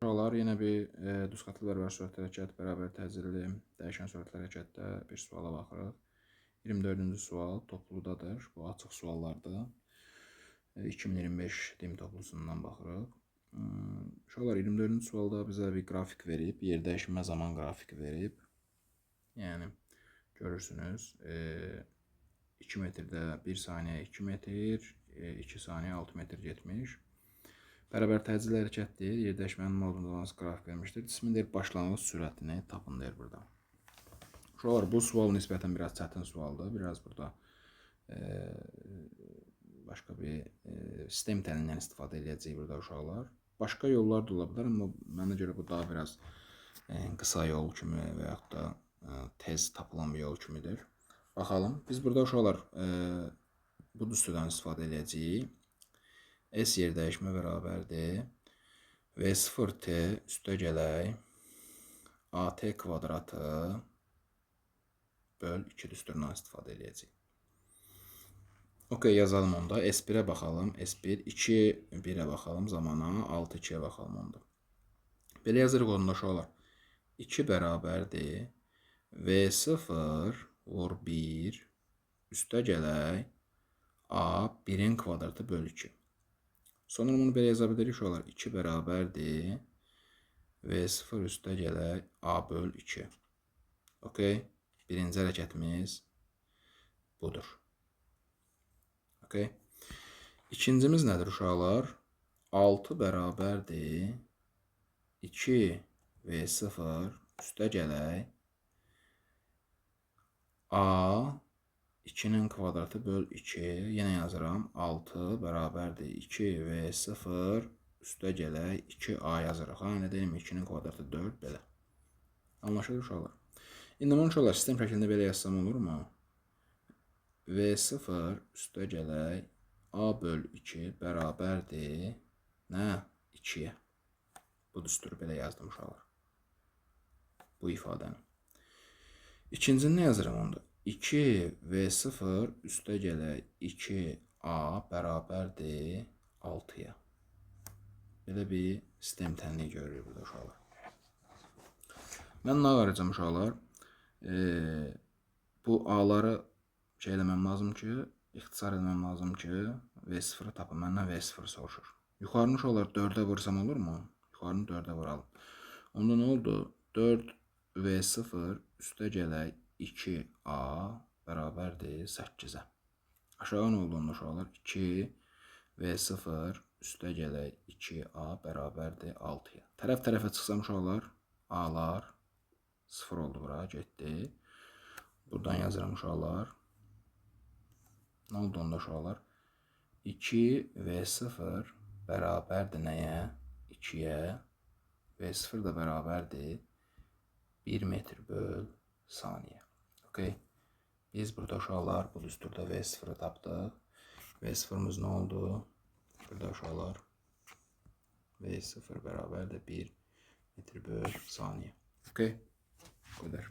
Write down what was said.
Buralar yenə bir düz xətli bərabər sürətli hərəkət, bərabər təcili dəyişən sürətli hərəkətdə bir suala baxırıq. 24-cü sual topludadır. Bu açıq suallardır. 2025 dim toplusundan baxırıq. Uşaqlar 24-cü sualda bizə bir qrafik verib, yer dəyişmə zaman qrafiki verib. Yəni görürsünüz 2 metrdə 1 saniyə 2 metr, 2 saniyə 6 metr getmiş. Bərabər təcili hərəkətdir. Yer dəyişmənin modunda hansı qrafik vermişdir? Cismin deyir başlanğıc sürətini tapın deyir burada. Uşaqlar bu sual nisbətən biraz çətin sualdır. Biraz burada başqa bir sistem təlindən istifadə edəcəyik burada uşaqlar. Başqa yollar da ola bilər, amma mənə görə bu daha biraz qısa yol kimi və yaxud da tez tapılan bir yol kimidir. Baxalım. Biz burada uşaqlar bu düsturdan istifadə edəcəyik. S yer dəyişmə bərabərdir. V0t üstə gələk AT kvadratı böl 2 düsturundan istifadə edəcəyik. Okey, yazalım onda. S1'ə baxalım. S1, 2, 1'ə baxalım zamana. 6, 2'yə baxalım onda. Belə yazırıq onda uşaqlar. 2 bərabərdir. V0 vur 1 üstə gələk A 1'in kvadratı böl 2. Sonra bunu belə yaza bilirik uşaqlar. 2 bərabərdir. V0 üstə gələk A böl 2. Okey. Birinci hərəkətimiz budur. Okey. İkincimiz nədir uşaqlar? 6 bərabərdir. 2 V0 üstə gələk A 2'nin kvadratı böl 2. Yenə yazıram. 6 bərabərdir. 2 V0 üstə gələk 2A yazırıq. Nə deyim? 2'nin kvadratı 4 belə. Anlaşılır uşaqlar. İndi bunu uşaqlar sistem şəklində belə yazsam olurmu? V0 üstə gələk A böl 2 bərabərdir. Nə? 2'yə. Bu düsturu belə yazdım uşaqlar. Bu ifadəni. İkincini nə yazıram onda? 2 V0 üstə gələk 2A bərabərdir 6'ya. Belə bir sistem tənliyi görürük burada uşaqlar. Mən nə arayacağım uşaqlar? Bu A'ları şey eləməm lazım ki, ixtisar eləməm lazım ki, V0'ı tapın. Məndən V0 soruşur. Yuxarını uşaqlar 4'ə vursam olurmu? Yuxarını 4'ə vuralım. Onda nə oldu? 4 V0 üstə gələk 2A bərabərdir 8'ə. Aşağı nə oldu onda uşaqlar? 2 V0 üstə gələk 2A bərabərdir 6'ya. Tərəf-tərəfə çıxsam uşaqlar, A'lar 0 oldu bura, getdi. Buradan yazıram uşaqlar. Nə oldu onda uşaqlar? 2 V0 bərabərdir nəyə? 2'yə. V0 da bərabərdir 1 metr böl saniyə. Okey. Biz burada uşaqlar bu düsturda V0'ı tapdıq. V0'mız nə oldu? Burada uşaqlar V0 bərabərdir 1 metr böl saniyə. Okey. Bu qədər.